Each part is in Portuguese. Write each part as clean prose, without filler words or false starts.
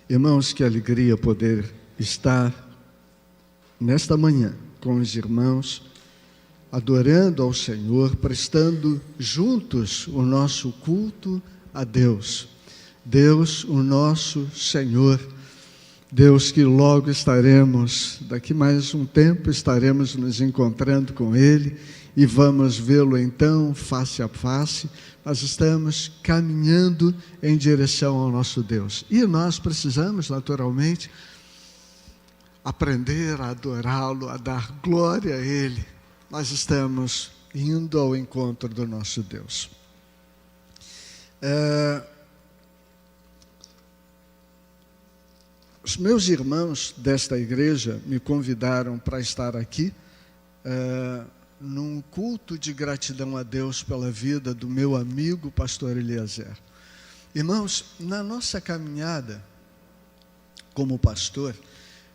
Irmãos, que alegria poder estar nesta manhã com os irmãos, adorando ao Senhor, prestando juntos o nosso culto a Deus. Deus, o nosso Senhor, Deus que logo estaremos, daqui mais um tempo, estaremos nos encontrando com Ele e vamos vê-lo então face a face. Nós estamos caminhando em direção ao nosso Deus. E nós precisamos, naturalmente, aprender a adorá-lo, a dar glória a Ele. Nós estamos indo ao encontro do nosso Deus. Os meus irmãos desta igreja me convidaram para estar aqui num culto de gratidão a Deus pela vida do meu amigo pastor Eliezer. Irmãos, na nossa caminhada como pastor,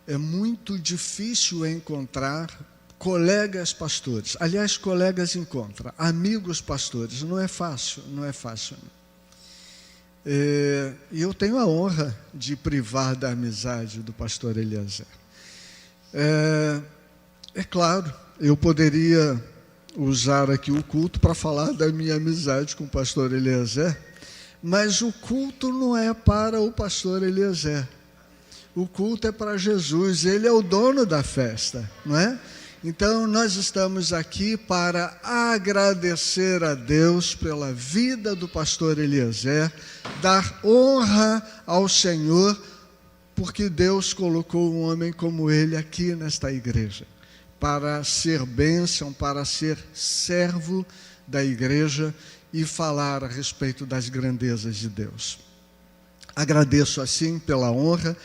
é muito difícil encontrar colegas pastores. Aliás, colegas encontra, amigos pastores, não é fácil. E eu tenho a honra de privar da amizade do pastor Eliezer. É claro, eu poderia usar aqui o culto para falar da minha amizade com o pastor Eliezer, mas o culto não é para o pastor Eliezer. O culto é para Jesus, Ele é o dono da festa, não é? Então, nós estamos aqui para agradecer a Deus pela vida do pastor Eliezer, dar honra ao Senhor, porque Deus colocou um homem como ele aqui nesta igreja, para ser bênção, para ser servo da igreja e falar a respeito das grandezas de Deus. Agradeço assim pela honra.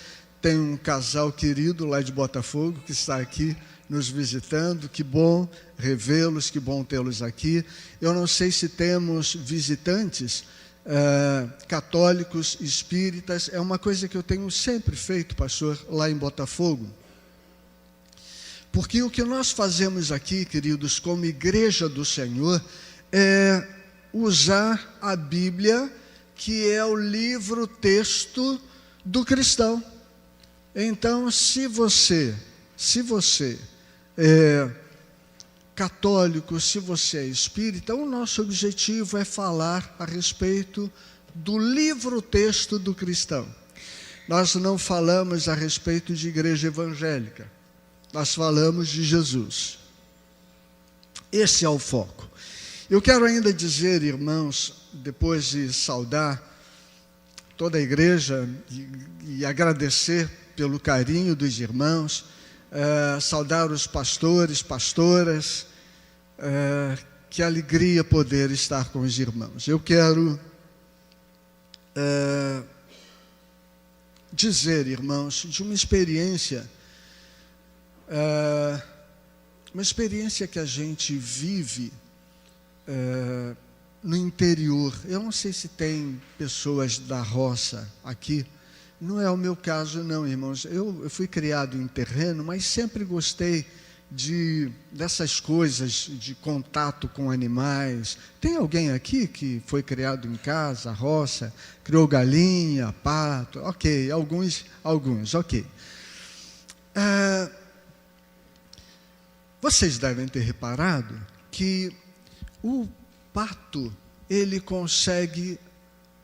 Tem um casal querido lá de Botafogo que está aqui nos visitando. Que bom revê-los, que bom tê-los aqui. Eu não sei se temos visitantes católicos, espíritas. É uma coisa que eu tenho sempre feito, pastor, lá em Botafogo. Porque o que nós fazemos aqui, queridos, como igreja do Senhor, é usar a Bíblia, que é o livro-texto do cristão. Então, se você é católico, se você é espírita, o nosso objetivo é falar a respeito do livro-texto do cristão. Nós não falamos a respeito de igreja evangélica, nós falamos de Jesus. Esse é o foco. Eu quero ainda dizer, irmãos, depois de saudar toda a igreja e agradecer pelo carinho dos irmãos, saudar os pastores, pastoras, que alegria poder estar com os irmãos. Eu quero dizer, irmãos, de uma experiência que a gente vive no interior. Eu não sei se tem pessoas da roça aqui. Não é o meu caso, não, irmãos. Eu fui criado em terreno, mas sempre gostei dessas coisas, de contato com animais. Tem alguém aqui que foi criado em casa, roça, criou galinha, pato? Ok, alguns, ok. Vocês devem ter reparado que o pato, ele consegue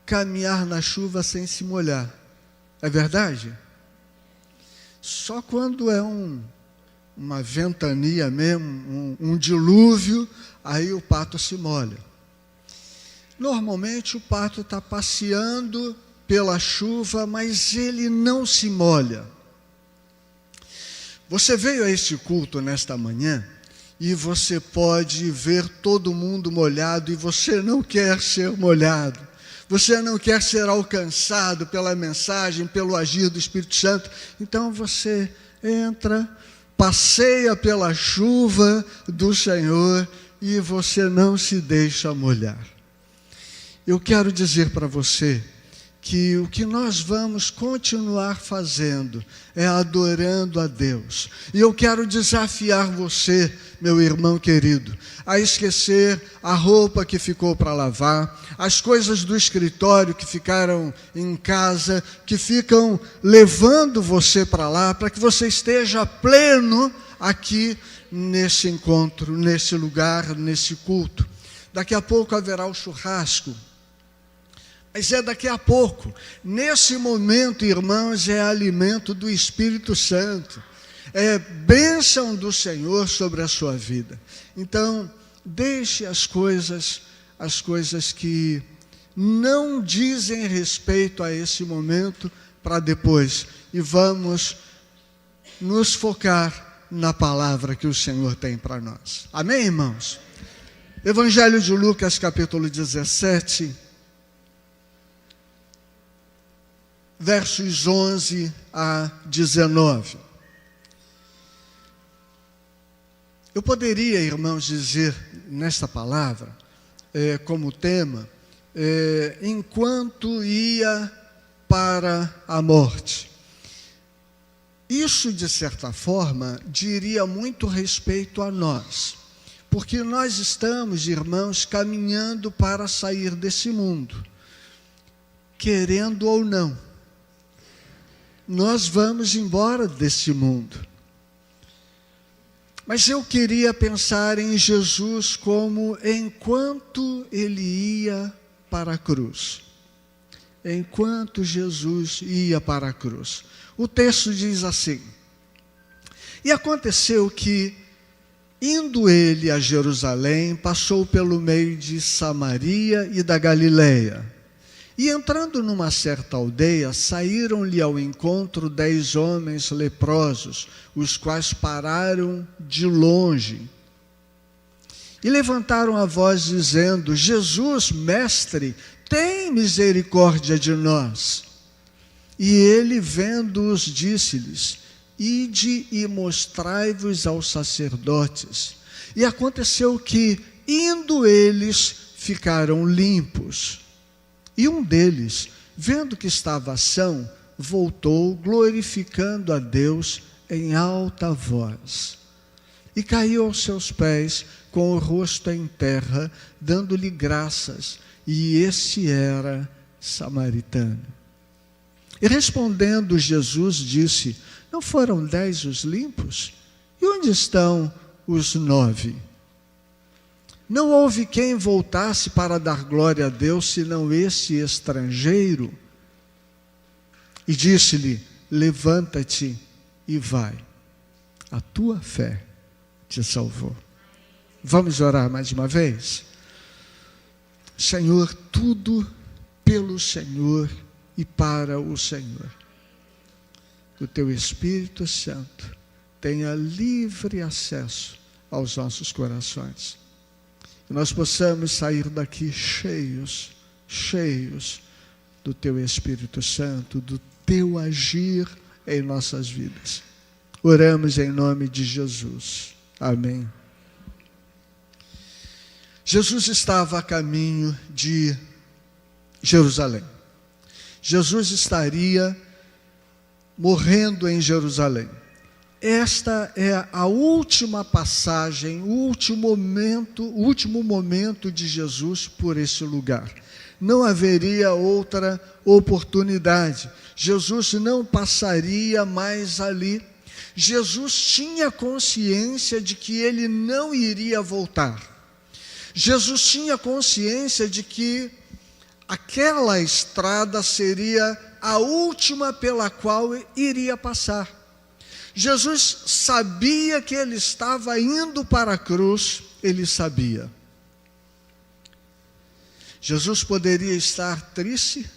caminhar na chuva sem se molhar. É verdade? Só quando é uma ventania mesmo, um dilúvio, aí o pato se molha. Normalmente o pato está passeando pela chuva, mas ele não se molha. Você veio a este culto nesta manhã e você pode ver todo mundo molhado e você não quer ser molhado. Você não quer ser alcançado pela mensagem, pelo agir do Espírito Santo. Então você entra, passeia pela chuva do Senhor e você não se deixa molhar. Eu quero dizer para você que o que nós vamos continuar fazendo é adorando a Deus. E eu quero desafiar você, meu irmão querido, a esquecer a roupa que ficou para lavar, as coisas do escritório que ficaram em casa, que ficam levando você para lá, para que você esteja pleno aqui nesse encontro, nesse lugar, nesse culto. Daqui a pouco haverá o churrasco. Mas é daqui a pouco. Nesse momento, irmãos, é alimento do Espírito Santo. É bênção do Senhor sobre a sua vida. Então, deixe as coisas que não dizem respeito a esse momento para depois. E vamos nos focar na palavra que o Senhor tem para nós. Amém, irmãos? Evangelho de Lucas, capítulo 17. Versos 11 a 19. Eu poderia, irmãos, dizer nesta palavra, como tema, enquanto ia para a morte. Isso, de certa forma, diria muito respeito a nós, porque nós estamos, irmãos, caminhando para sair desse mundo, querendo ou não. Nós vamos embora desse mundo. Mas eu queria pensar em Jesus como enquanto ele ia para a cruz. Enquanto Jesus ia para a cruz. O texto diz assim: e aconteceu que, indo ele a Jerusalém, passou pelo meio de Samaria e da Galileia. E entrando numa certa aldeia, saíram-lhe ao encontro 10 homens leprosos, os quais pararam de longe. E levantaram a voz dizendo: Jesus, mestre, tem misericórdia de nós. E ele, vendo-os, disse-lhes: ide e mostrai-vos aos sacerdotes. E aconteceu que, indo eles, ficaram limpos. E um deles, vendo que estava são, voltou, glorificando a Deus em alta voz. E caiu aos seus pés, com o rosto em terra, dando-lhe graças. E esse era samaritano. E respondendo Jesus, disse: não foram 10 os limpos? E onde estão os 9? Não houve quem voltasse para dar glória a Deus, senão esse estrangeiro. E disse-lhe: levanta-te e vai, a tua fé te salvou. Vamos orar mais uma vez? Senhor, tudo pelo Senhor e para o Senhor. O teu Espírito Santo tenha livre acesso aos nossos corações. Que nós possamos sair daqui cheios do teu Espírito Santo, do teu agir em nossas vidas. Oramos em nome de Jesus. Amém. Jesus estava a caminho de Jerusalém. Jesus estaria morrendo em Jerusalém. Esta é a última passagem, o último momento de Jesus por esse lugar. Não haveria outra oportunidade. Jesus não passaria mais ali. Jesus tinha consciência de que ele não iria voltar. Jesus tinha consciência de que aquela estrada seria a última pela qual iria passar. Jesus sabia que ele estava indo para a cruz, ele sabia. Jesus poderia estar triste,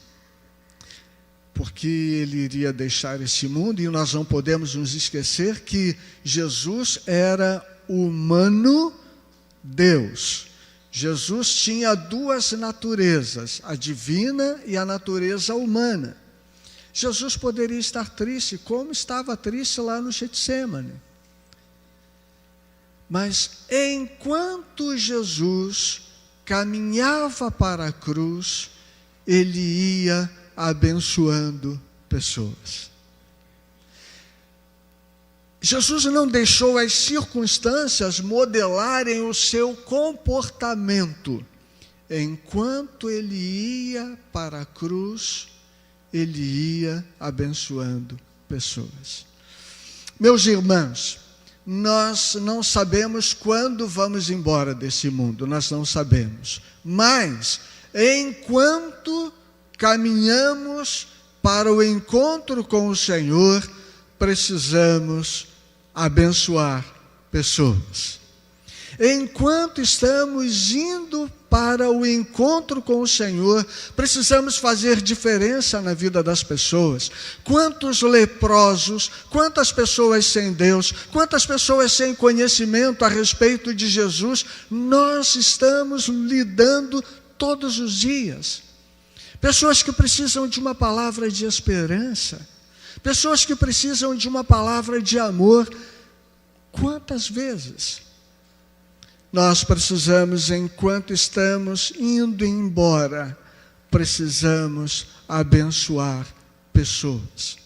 porque ele iria deixar esse mundo, e nós não podemos nos esquecer que Jesus era humano Deus. Jesus tinha 2 naturezas, a divina e a natureza humana. Jesus poderia estar triste, como estava triste lá no Getsêmani. Mas enquanto Jesus caminhava para a cruz, ele ia abençoando pessoas. Jesus não deixou as circunstâncias modelarem o seu comportamento. Enquanto ele ia para a cruz, ele ia abençoando pessoas. Meus irmãos, nós não sabemos quando vamos embora desse mundo, nós não sabemos. Mas, enquanto caminhamos para o encontro com o Senhor, precisamos abençoar pessoas. Enquanto estamos indo para o encontro com o Senhor, precisamos fazer diferença na vida das pessoas. Quantos leprosos, quantas pessoas sem Deus, quantas pessoas sem conhecimento a respeito de Jesus, nós estamos lidando todos os dias. Pessoas que precisam de uma palavra de esperança, pessoas que precisam de uma palavra de amor. Quantas vezes nós precisamos, enquanto estamos indo embora, precisamos abençoar pessoas.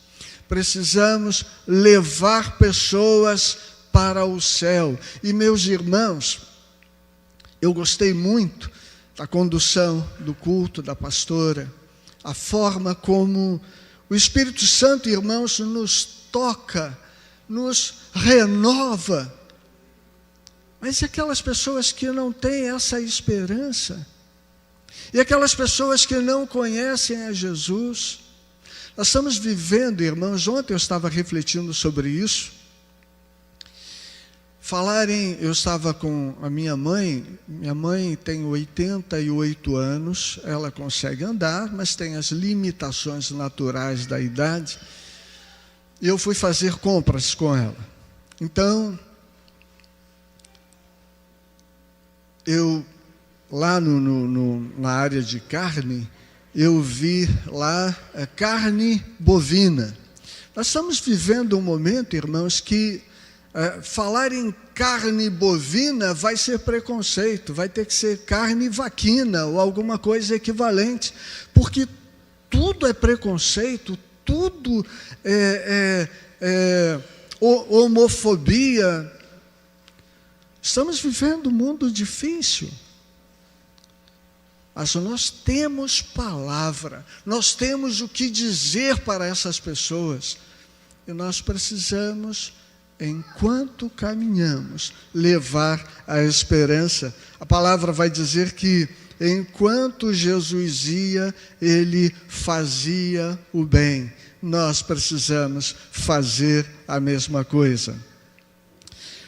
Precisamos levar pessoas para o céu. E, meus irmãos, eu gostei muito da condução do culto da pastora, a forma como o Espírito Santo, irmãos, nos toca, nos renova. Mas e aquelas pessoas que não têm essa esperança? E aquelas pessoas que não conhecem a Jesus? Nós estamos vivendo, irmãos, ontem eu estava refletindo sobre isso. Eu estava com a minha mãe tem 88 anos, ela consegue andar, mas tem as limitações naturais da idade. E eu fui fazer compras com ela. Então, eu, lá na área de carne, eu vi lá a carne bovina. Nós estamos vivendo um momento, irmãos, que falar em carne bovina vai ser preconceito, vai ter que ser carne vaquina ou alguma coisa equivalente, porque tudo é preconceito, tudo é homofobia. Estamos vivendo um mundo difícil, mas nós temos palavra, nós temos o que dizer para essas pessoas, e nós precisamos, enquanto caminhamos, levar a esperança. A palavra vai dizer que, enquanto Jesus ia, ele fazia o bem. Nós precisamos fazer a mesma coisa.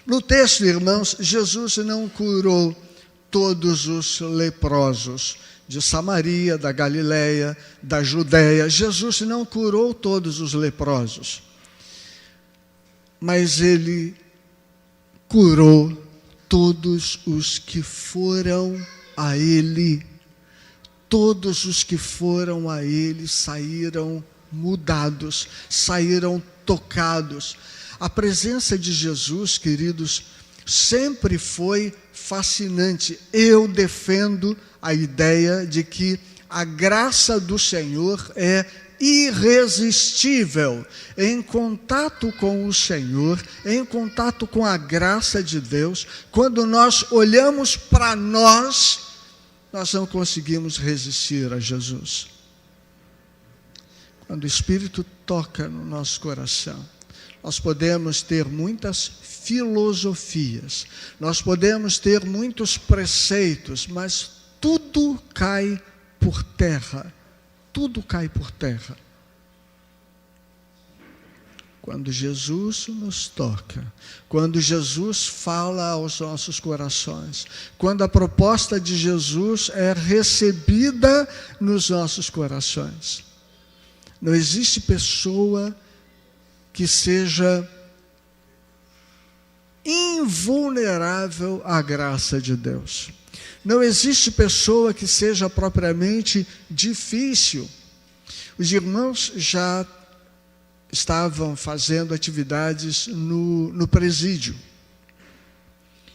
No texto, irmãos, Jesus não curou todos os leprosos de Samaria, da Galileia, da Judéia. Jesus não curou todos os leprosos, mas ele curou todos os que foram a ele. Todos os que foram a ele saíram mudados, saíram tocados. A presença de Jesus, queridos, sempre foi fascinante. Eu defendo a ideia de que a graça do Senhor é irresistível. Em contato com o Senhor, em contato com a graça de Deus, quando nós olhamos para nós não conseguimos resistir a Jesus. Quando o Espírito toca no nosso coração, nós podemos ter muitas filosofias, nós podemos ter muitos preceitos, mas tudo cai por terra. Tudo cai por terra. Quando Jesus nos toca, quando Jesus fala aos nossos corações, quando a proposta de Jesus é recebida nos nossos corações, não existe pessoa que seja invulnerável à graça de Deus. Não existe pessoa que seja propriamente difícil. Os irmãos já estavam fazendo atividades no presídio.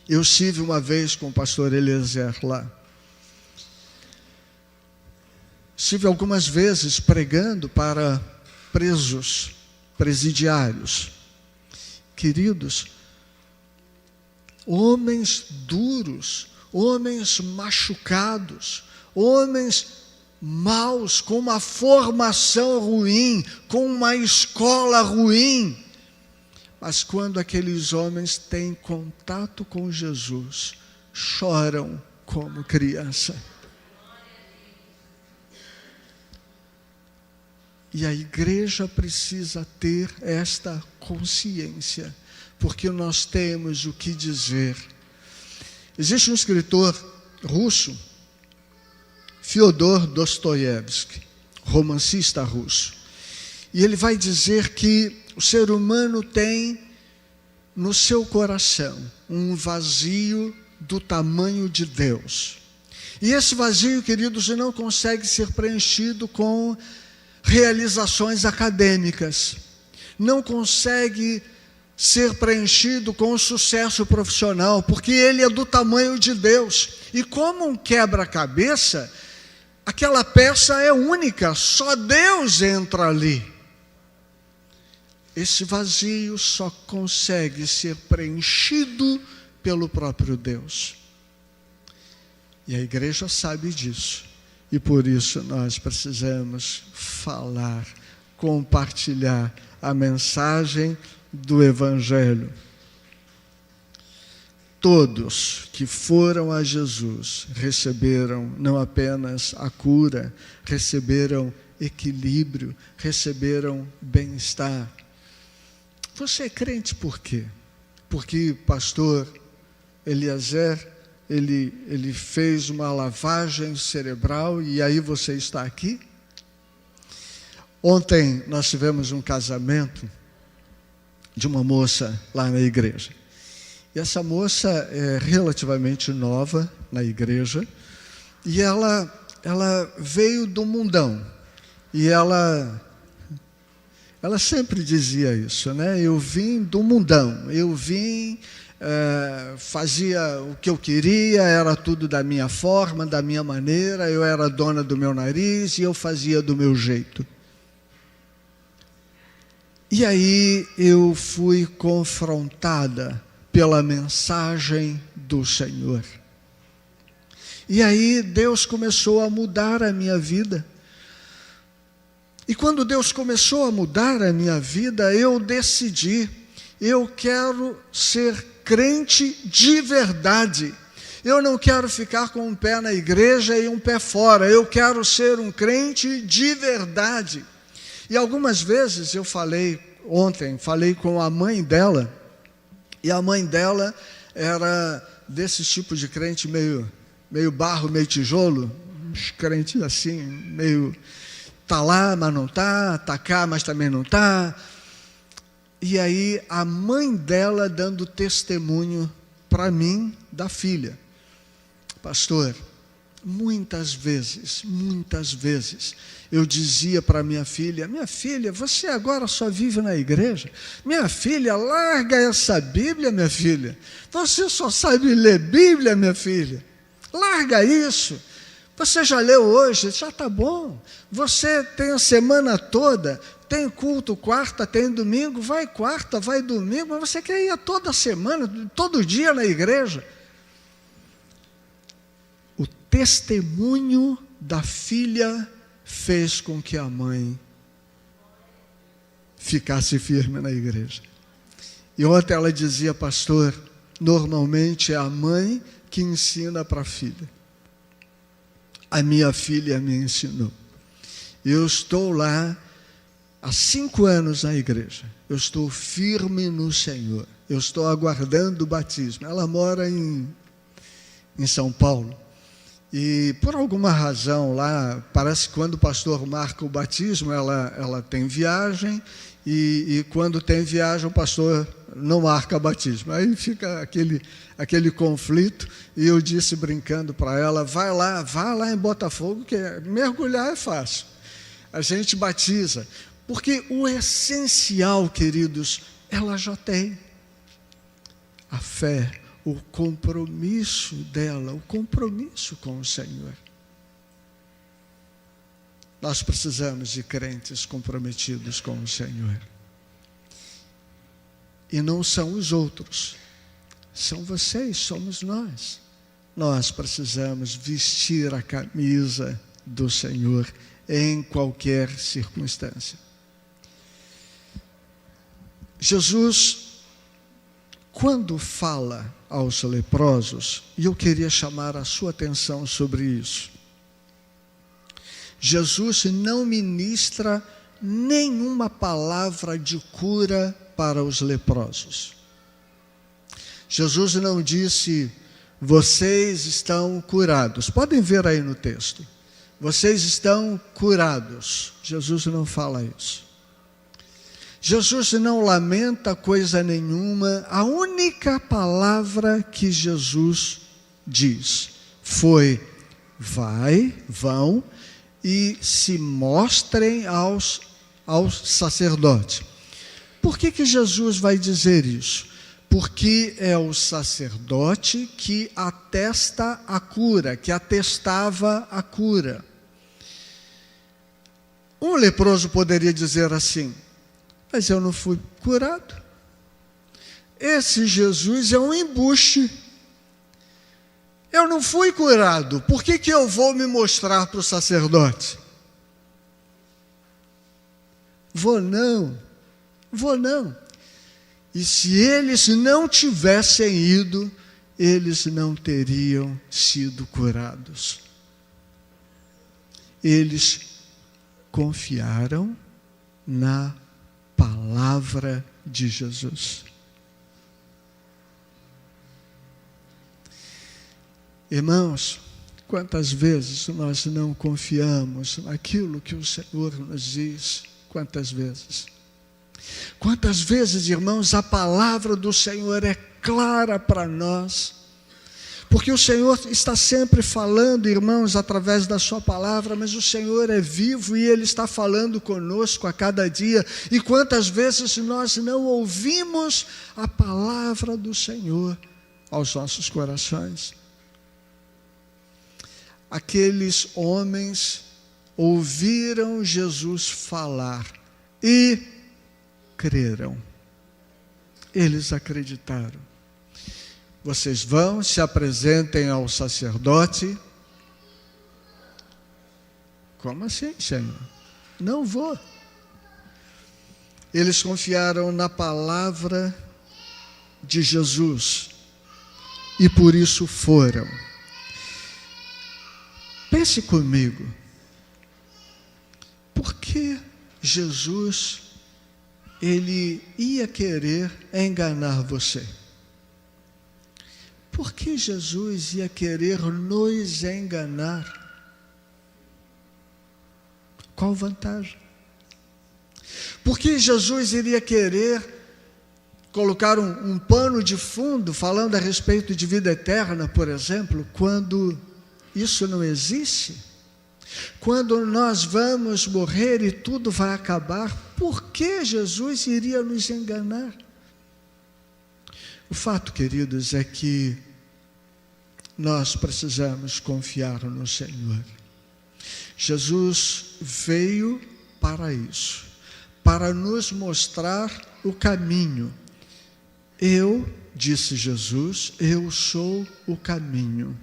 Eu estive uma vez com o pastor Eliezer lá. Estive algumas vezes pregando para presos, presidiários. Queridos, homens duros, homens machucados, homens maus, com uma formação ruim, com uma escola ruim. Mas quando aqueles homens têm contato com Jesus, choram como criança. E a igreja precisa ter esta consciência, porque nós temos o que dizer. Existe um escritor russo, Fyodor Dostoiévski, romancista russo, e ele vai dizer que o ser humano tem no seu coração um vazio do tamanho de Deus. E esse vazio, queridos, não consegue ser preenchido com realizações acadêmicas, não consegue ser preenchido com o sucesso profissional, porque ele é do tamanho de Deus. E como um quebra-cabeça, aquela peça é única, só Deus entra ali. Esse vazio só consegue ser preenchido pelo próprio Deus. E a igreja sabe disso. E por isso nós precisamos falar, compartilhar a mensagem do Evangelho. Todos que foram a Jesus receberam não apenas a cura, receberam equilíbrio, receberam bem-estar. Você é crente por quê? Porque pastor Eliezer, ele fez uma lavagem cerebral e aí você está aqui? Ontem nós tivemos um casamento de uma moça lá na igreja. E essa moça é relativamente nova na igreja e ela veio do mundão. E ela sempre dizia isso, né? Eu vim do mundão, eu vim, fazia o que eu queria, era tudo da minha forma, da minha maneira, eu era dona do meu nariz e eu fazia do meu jeito. E aí eu fui confrontada pela mensagem do Senhor. E aí Deus começou a mudar a minha vida. E quando Deus começou a mudar a minha vida, eu decidi, eu quero ser crente de verdade. Eu não quero ficar com um pé na igreja e um pé fora, eu quero ser um crente de verdade. E algumas vezes eu ontem falei com a mãe dela, e a mãe dela era desse tipo de crente meio barro, meio tijolo, uns crentes assim, meio tá lá, mas não tá cá, mas também não tá. E aí a mãe dela dando testemunho para mim da filha. Pastor, muitas vezes, eu dizia para minha filha, você agora só vive na igreja? Minha filha, larga essa Bíblia, minha filha. Você só sabe ler Bíblia, minha filha. Larga isso. Você já leu hoje, já está bom. Você tem a semana toda, tem culto quarta, tem domingo, vai quarta, vai domingo, mas você quer ir toda semana, todo dia na igreja. O testemunho da filha fez com que a mãe ficasse firme na igreja. E ontem ela dizia, pastor, normalmente é a mãe que ensina para a filha. A minha filha me ensinou. Eu estou lá há 5 anos na igreja. Eu estou firme no Senhor. Eu estou aguardando o batismo. Ela mora em São Paulo. E por alguma razão lá, parece que quando o pastor marca o batismo, ela tem viagem, e quando tem viagem o pastor não marca batismo. Aí fica aquele conflito, e eu disse brincando para ela, vá lá em Botafogo, que mergulhar é fácil. A gente batiza, porque o essencial, queridos, ela já tem. A fé, o compromisso dela, o compromisso com o Senhor. Nós precisamos de crentes comprometidos com o Senhor. E não são os outros, são vocês, somos nós. Nós precisamos vestir a camisa do Senhor em qualquer circunstância. Jesus, quando fala aos leprosos, e eu queria chamar a sua atenção sobre isso, Jesus não ministra nenhuma palavra de cura para os leprosos. Jesus não disse, vocês estão curados. Podem ver aí no texto. Vocês estão curados. Jesus não fala isso. Jesus não lamenta coisa nenhuma. A única palavra que Jesus diz foi, vão e se mostrem aos sacerdotes. Por que Jesus vai dizer isso? Porque é o sacerdote que atesta a cura, que atestava a cura. Um leproso poderia dizer assim, mas eu não fui curado. Esse Jesus é um embuste. Eu não fui curado, por que eu vou me mostrar para o sacerdote? Vou não. E se eles não tivessem ido, eles não teriam sido curados. Eles confiaram na palavra de Jesus. Irmãos, quantas vezes nós não confiamos naquilo que o Senhor nos diz? Quantas vezes? Quantas vezes, irmãos, a palavra do Senhor é clara para nós, porque o Senhor está sempre falando, irmãos, através da sua palavra, mas o Senhor é vivo e Ele está falando conosco a cada dia, e quantas vezes nós não ouvimos a palavra do Senhor aos nossos corações. Aqueles homens ouviram Jesus falar e creram. Eles acreditaram. Vocês vão, se apresentem ao sacerdote. Como assim, Senhor? Não vou. Eles confiaram na palavra de Jesus e por isso foram. Pense comigo. Por que Jesus Ele ia querer enganar você? Por que Jesus ia querer nos enganar? Qual vantagem? Por que Jesus iria querer colocar um pano de fundo falando a respeito de vida eterna, por exemplo, quando isso não existe? Quando nós vamos morrer e tudo vai acabar, por que Jesus iria nos enganar? O fato, queridos, é que nós precisamos confiar no Senhor. Jesus veio para isso, para nos mostrar o caminho. Eu, disse Jesus, eu sou o caminho.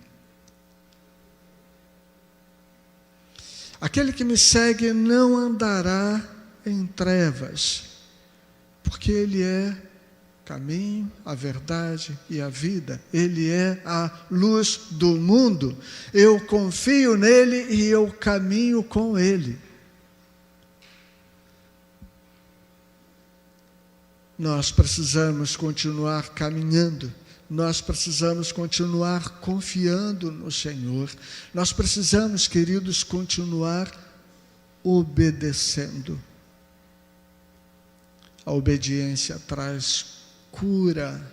Aquele que me segue não andará em trevas, porque Ele é o caminho, a verdade e a vida. Ele é a luz do mundo. Eu confio nele e eu caminho com Ele. Nós precisamos continuar caminhando. Nós precisamos continuar confiando no Senhor. Nós precisamos, queridos, continuar obedecendo. A obediência traz cura.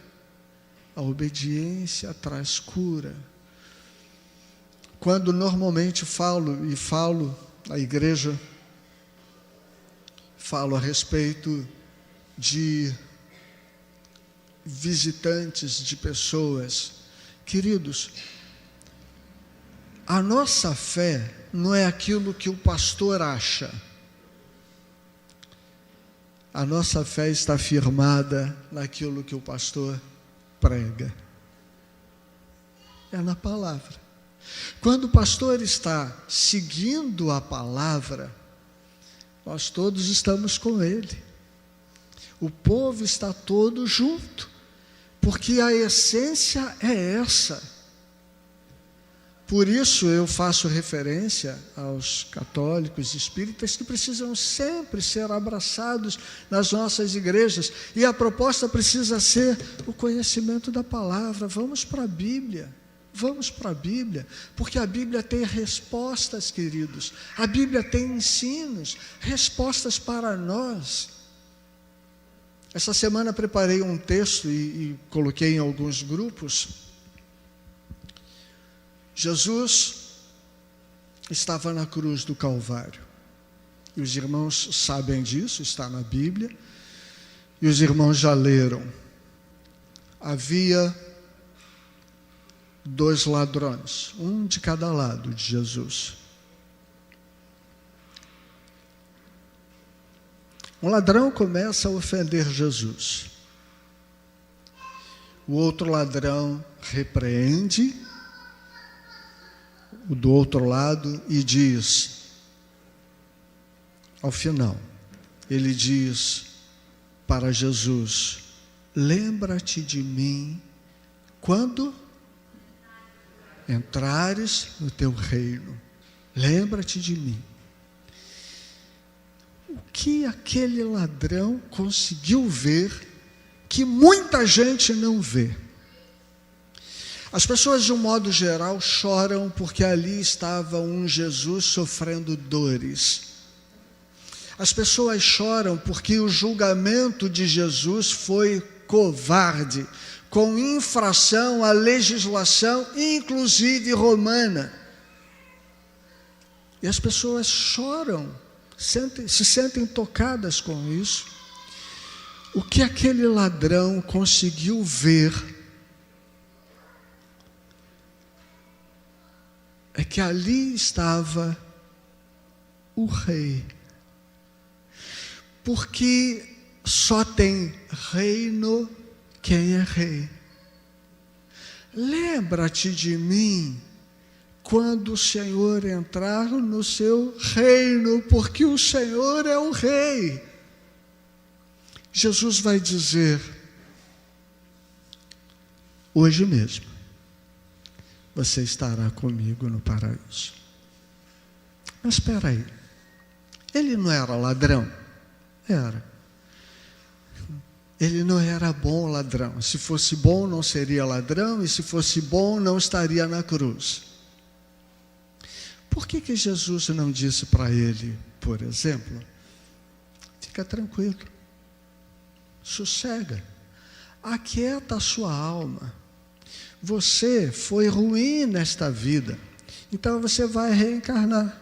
A obediência traz cura. Quando normalmente falo na igreja, falo a respeito de visitantes, de pessoas. Queridos, A nossa fé não é aquilo que o pastor acha. A nossa fé está firmada naquilo que o pastor prega. É na palavra. Quando o pastor está seguindo a palavra, nós todos estamos com ele. O povo está todo junto, porque a essência é essa. Por isso eu faço referência aos católicos espíritas que precisam sempre ser abraçados nas nossas igrejas. E a proposta precisa ser o conhecimento da palavra. Vamos para a Bíblia. Vamos para a Bíblia, porque a Bíblia tem respostas, queridos. A Bíblia tem ensinos, respostas para nós. Essa semana preparei um texto e coloquei em alguns grupos. Jesus estava na cruz do Calvário. E os irmãos sabem disso, está na Bíblia. E os irmãos já leram. Havia 2 ladrões, um de cada lado de Jesus. Um ladrão começa a ofender Jesus. O outro ladrão repreende o do outro lado e diz, ao final, ele diz para Jesus: lembra-te de mim quando entrares no teu reino. Lembra-te de mim. O que aquele ladrão conseguiu ver que muita gente não vê? As pessoas, de um modo geral, choram porque ali estava um Jesus sofrendo dores. As pessoas choram porque o julgamento de Jesus foi covarde, com infração à legislação, inclusive romana. E as pessoas choram, se sentem tocadas com isso. O que aquele ladrão conseguiu ver é que ali estava o rei. Porque só tem reino quem é rei. Lembra-te de mim quando o Senhor entrar no seu reino, porque o Senhor é o rei. Jesus vai dizer, hoje mesmo, você estará comigo no paraíso. Mas espera aí, ele não era ladrão? Era. Ele não era bom ladrão. Se fosse bom, não seria ladrão, e se fosse bom, não estaria na cruz. Por que Jesus não disse para ele, por exemplo, fica tranquilo, sossega, aquieta a sua alma. Você foi ruim nesta vida, então você vai reencarnar.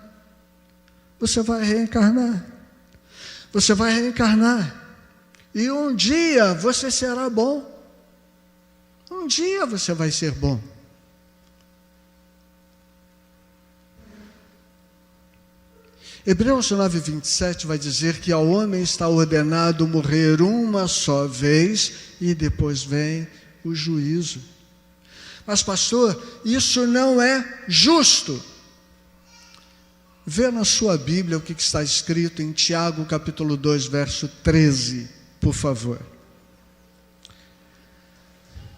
Você vai reencarnar. Você vai reencarnar. E um dia você será bom. Um dia você vai ser bom. Hebreus 9:27 vai dizer que ao homem está ordenado morrer uma só vez e depois vem o juízo. Mas pastor, isso não é justo. Vê na sua Bíblia o que está escrito em Tiago capítulo 2, verso 13, por favor.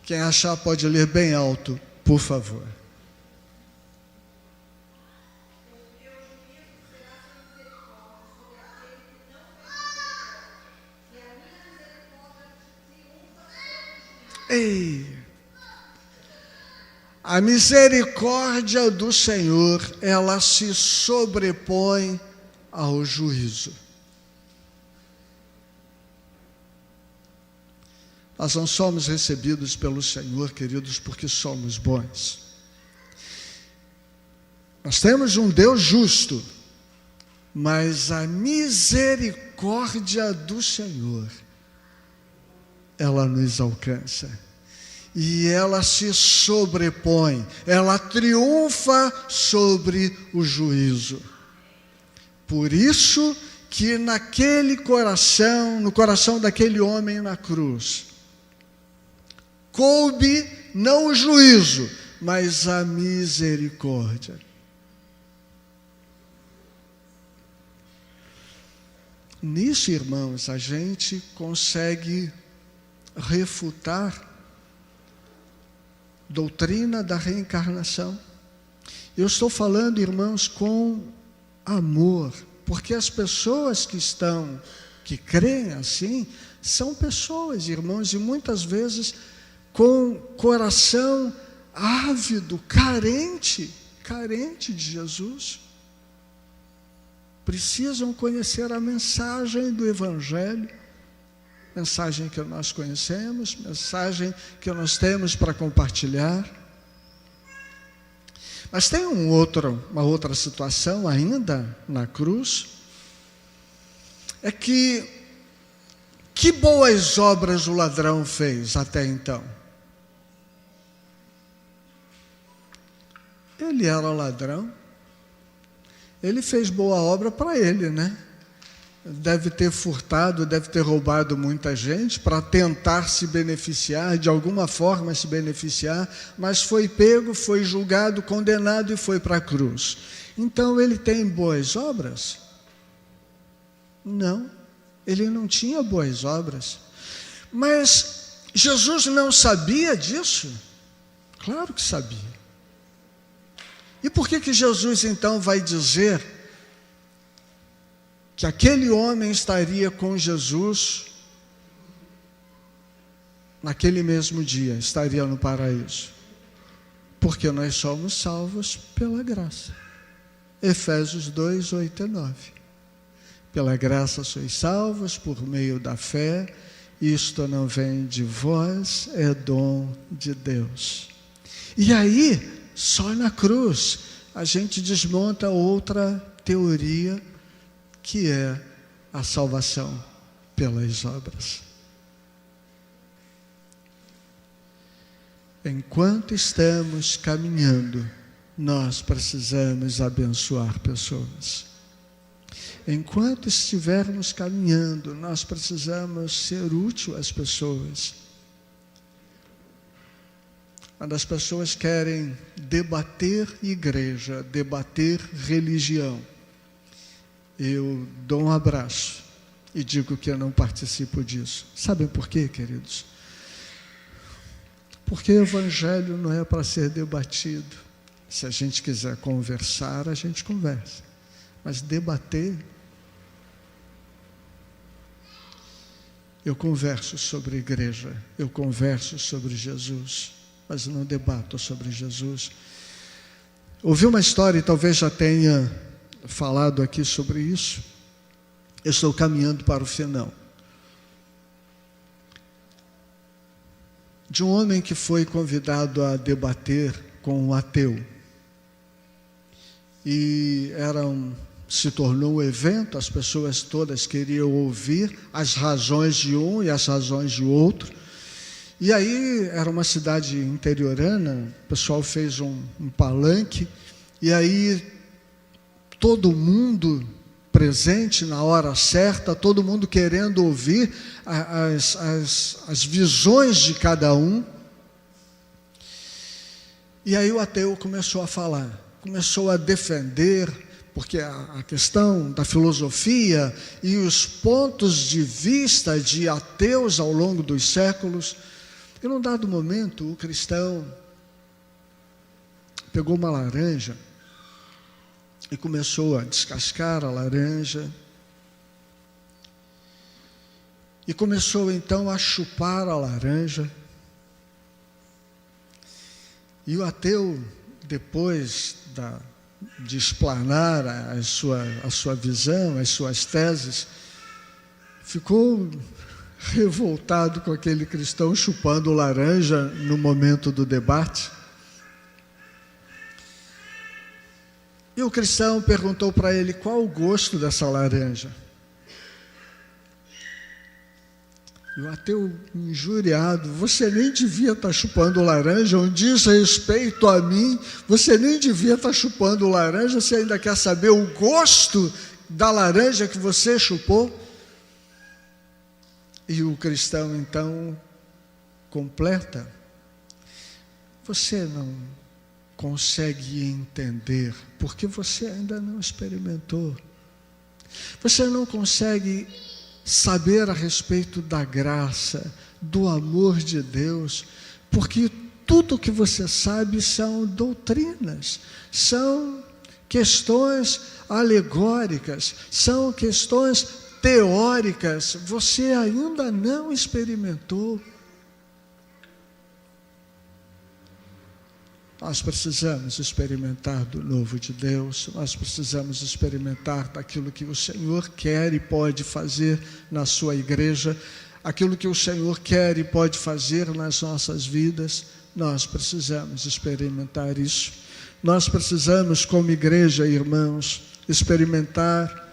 Quem achar pode ler bem alto, por favor. Ei! A misericórdia do Senhor, ela se sobrepõe ao juízo. Nós não somos recebidos pelo Senhor, queridos, porque somos bons. Nós temos um Deus justo, mas a misericórdia do Senhor, ela nos alcança. e ela se sobrepõe, ela triunfa sobre o juízo. Por isso que naquele coração, no coração daquele homem na cruz, coube não o juízo, mas a misericórdia. Nisso, irmãos, a gente consegue refutar doutrina da reencarnação. Eu estou falando, irmãos, com amor, porque as pessoas que creem assim, são pessoas, irmãos, e muitas vezes com coração ávido, carente de Jesus. Precisam conhecer a mensagem do Evangelho, mensagem que nós conhecemos, mensagem que nós temos para compartilhar. Mas tem uma outra situação ainda na cruz, é que boas obras o ladrão fez até então? Ele era ladrão, ele fez boa obra para ele, né? Deve ter furtado, deve ter roubado muita gente para tentar se beneficiar, de alguma forma se beneficiar, mas foi pego, foi julgado, condenado e foi para a cruz. Então ele tem boas obras? Não, ele não tinha boas obras. Mas Jesus não sabia disso? Claro que sabia. E por que Jesus então vai dizer que aquele homem estaria com Jesus naquele mesmo dia, estaria no paraíso? Porque nós somos salvos pela graça. Efésios 2, 8 e 9. Pela graça sois salvos por meio da fé, isto não vem de vós, é dom de Deus. E aí, só na cruz, a gente desmonta outra teoria, que é a salvação pelas obras. Enquanto estamos caminhando, nós precisamos abençoar pessoas. Enquanto estivermos caminhando, nós precisamos ser útil às pessoas. Quando as pessoas querem debater igreja, debater religião, eu dou um abraço e digo que eu não participo disso. Sabem por quê, queridos? Porque o Evangelho não é para ser debatido. Se a gente quiser conversar, a gente conversa. Mas debater, eu converso sobre igreja, eu converso sobre Jesus, mas não debato sobre Jesus. Ouvi uma história, e talvez já tenha falado aqui sobre isso. Eu estou caminhando para o final. De um homem que foi convidado a debater com um ateu. E se tornou um evento, as pessoas todas queriam ouvir as razões de um e as razões de outro. E aí, era uma cidade interiorana, o pessoal fez um palanque, e aí todo mundo presente na hora certa, todo mundo querendo ouvir as visões de cada um. E aí o ateu começou a falar, começou a defender, porque a questão da filosofia e os pontos de vista de ateus ao longo dos séculos. E num dado momento, o cristão pegou uma laranja e começou a descascar a laranja. E começou então a chupar a laranja. E o ateu, depois de explanar a sua visão, as suas teses, ficou revoltado com aquele cristão chupando laranja no momento do debate. E o cristão perguntou para ele qual o gosto dessa laranja. E o ateu injuriado: você nem devia estar chupando laranja, um desrespeito a mim, você nem devia estar chupando laranja, você ainda quer saber o gosto da laranja que você chupou? E o cristão então completa: você não consegue entender, porque você ainda não experimentou. Você não consegue saber a respeito da graça, do amor de Deus, porque tudo que você sabe são doutrinas, são questões alegóricas, são questões teóricas. Você ainda não experimentou. Nós precisamos experimentar do novo de Deus, nós precisamos experimentar daquilo que o Senhor quer e pode fazer na sua igreja, aquilo que o Senhor quer e pode fazer nas nossas vidas. Nós precisamos experimentar isso. Nós precisamos, como igreja, irmãos, experimentar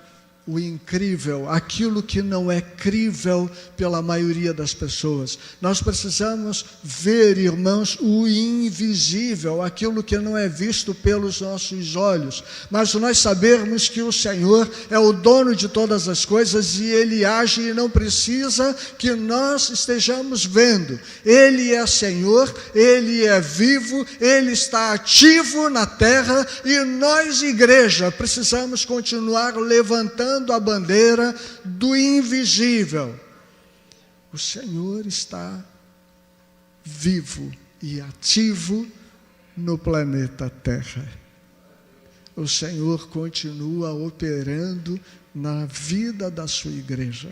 o incrível, aquilo que não é crível pela maioria das pessoas. Nós precisamos ver, irmãos, o invisível, aquilo que não é visto pelos nossos olhos. Mas nós sabemos que o Senhor é o dono de todas as coisas e Ele age e não precisa que nós estejamos vendo. Ele é Senhor, Ele é vivo, Ele está ativo na terra e nós, igreja, precisamos continuar levantando a bandeira do invisível. O Senhor está vivo e ativo no planeta Terra. O Senhor continua operando na vida da sua igreja.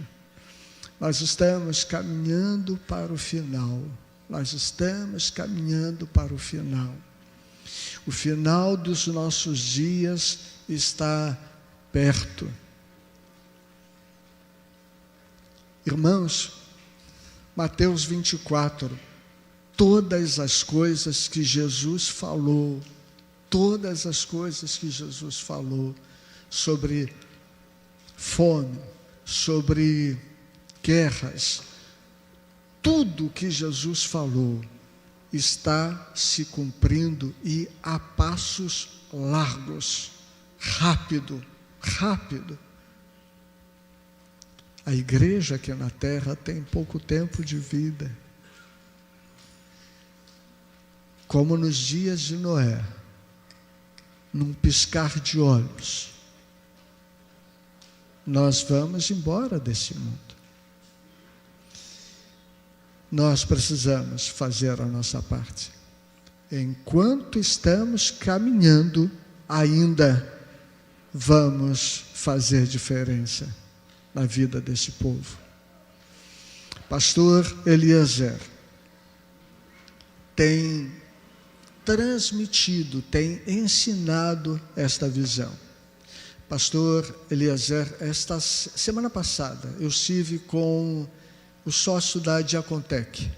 Nós estamos caminhando para o final. Nós estamos caminhando para o final. O final dos nossos dias está perto. Irmãos, Mateus 24, todas as coisas que Jesus falou, sobre fome, sobre guerras, tudo que Jesus falou está se cumprindo e a passos largos, rápido. A igreja aqui na terra tem pouco tempo de vida. Como nos dias de Noé, num piscar de olhos, nós vamos embora desse mundo. Nós precisamos fazer a nossa parte. Enquanto estamos caminhando, ainda vamos fazer diferença na vida desse povo. Pastor Eliezer tem transmitido, tem ensinado esta visão. Pastor Eliezer, esta semana passada eu estive com o sócio da Diacontec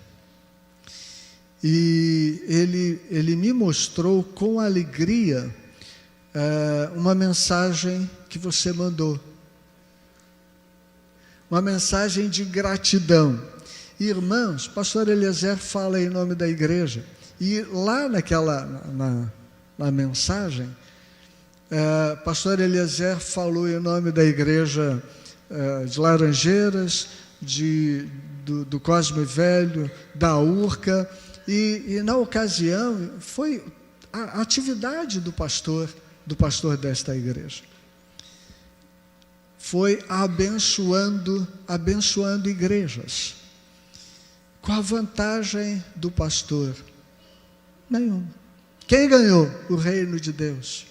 e ele me mostrou com alegria uma mensagem que você mandou. Uma mensagem de gratidão. Irmãos, pastor Eliezer fala em nome da igreja. E lá na mensagem, pastor Eliezer falou em nome da igreja de Laranjeiras, do Cosme Velho, da Urca. E na ocasião, foi a atividade do pastor desta igreja. Foi abençoando igrejas. Qual a vantagem do pastor? Nenhuma. Quem ganhou? O reino de Deus.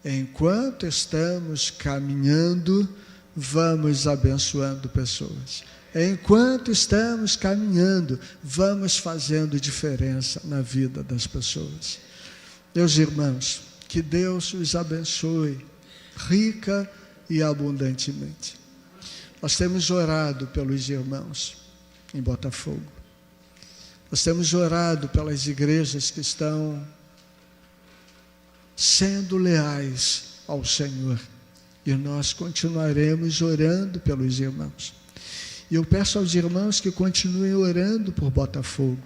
Enquanto estamos caminhando, vamos abençoando pessoas. Enquanto estamos caminhando, vamos fazendo diferença na vida das pessoas. Meus irmãos, que Deus os abençoe rica e abundantemente. Nós temos orado pelos irmãos em Botafogo. Nós temos orado pelas igrejas que estão sendo leais ao Senhor. E nós continuaremos orando pelos irmãos. E eu peço aos irmãos que continuem orando por Botafogo,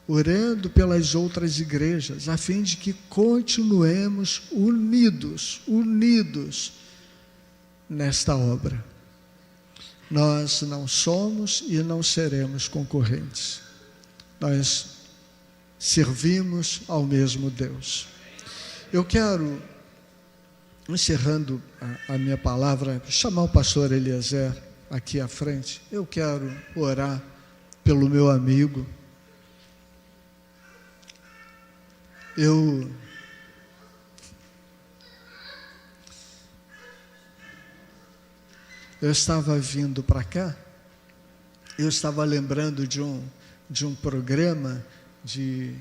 orando pelas outras igrejas, a fim de que continuemos unidos nesta obra. Nós não somos e não seremos concorrentes. Nós servimos ao mesmo Deus. Eu quero, encerrando a minha palavra, chamar o pastor Eliezer aqui à frente. Eu quero orar pelo meu amigo. Eu estava vindo para cá, eu estava lembrando de um programa de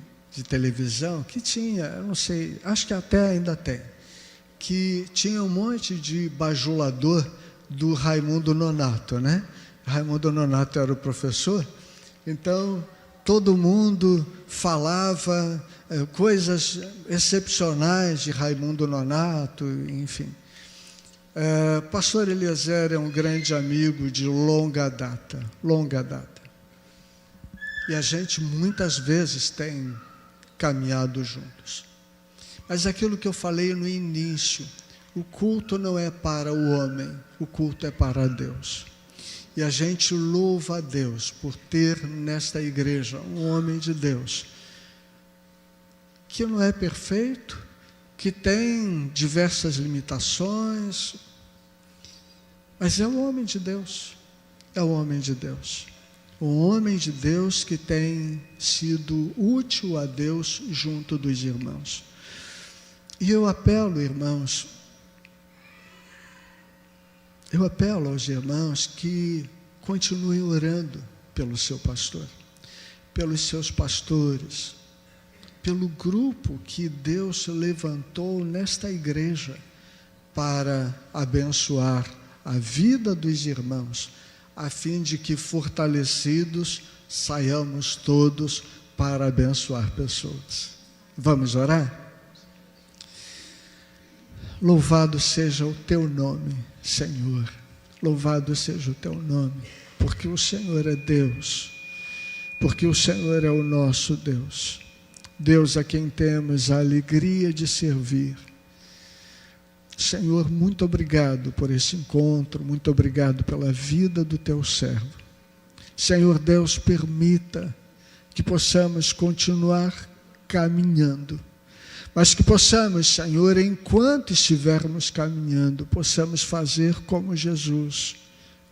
televisão que tinha, eu não sei, acho que até ainda tem, que tinha um monte de bajulador do Raimundo Nonato, né? Raimundo Nonato era o professor, então todo mundo falava coisas excepcionais de Raimundo Nonato, enfim. Pastor Eliezer é um grande amigo de longa data. E a gente muitas vezes tem caminhado juntos. Mas aquilo que eu falei no início, o culto não é para o homem, o culto é para Deus. E a gente louva a Deus por ter nesta igreja um homem de Deus, que não é perfeito, que tem diversas limitações, mas é um homem de Deus, um homem de Deus que tem sido útil a Deus junto dos irmãos. E eu apelo, irmãos, aos irmãos que continuem orando pelo seu pastor, pelos seus pastores, pelo grupo que Deus levantou nesta igreja para abençoar a vida dos irmãos, a fim de que, fortalecidos, saiamos todos para abençoar pessoas. Vamos orar? Louvado seja o teu nome, Senhor. Louvado seja o teu nome, porque o Senhor é Deus, porque o Senhor é o nosso Deus. Deus a quem temos a alegria de servir. Senhor, muito obrigado por esse encontro, muito obrigado pela vida do teu servo. Senhor Deus, permita que possamos continuar caminhando, mas que possamos, Senhor, enquanto estivermos caminhando, possamos fazer como Jesus,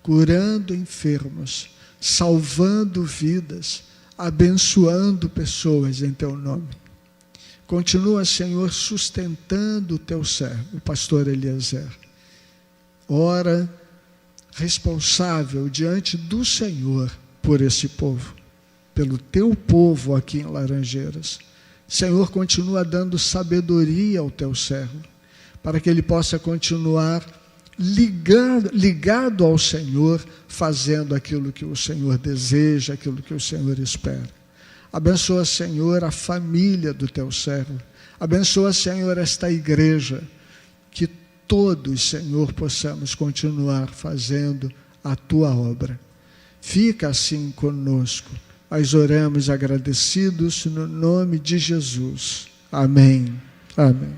curando enfermos, salvando vidas, abençoando pessoas em teu nome. Continua, Senhor, sustentando o teu servo, o pastor Eliezer. Ora, responsável diante do Senhor por esse povo, pelo teu povo aqui em Laranjeiras. Senhor, continua dando sabedoria ao teu servo, para que ele possa continuar ligado ao Senhor, fazendo aquilo que o Senhor deseja, aquilo que o Senhor espera. Abençoa, Senhor, a família do teu servo. Abençoa, Senhor, esta igreja, que todos, Senhor, possamos continuar fazendo a tua obra. Fica assim conosco. Nós oramos agradecidos no nome de Jesus. Amém. Amém.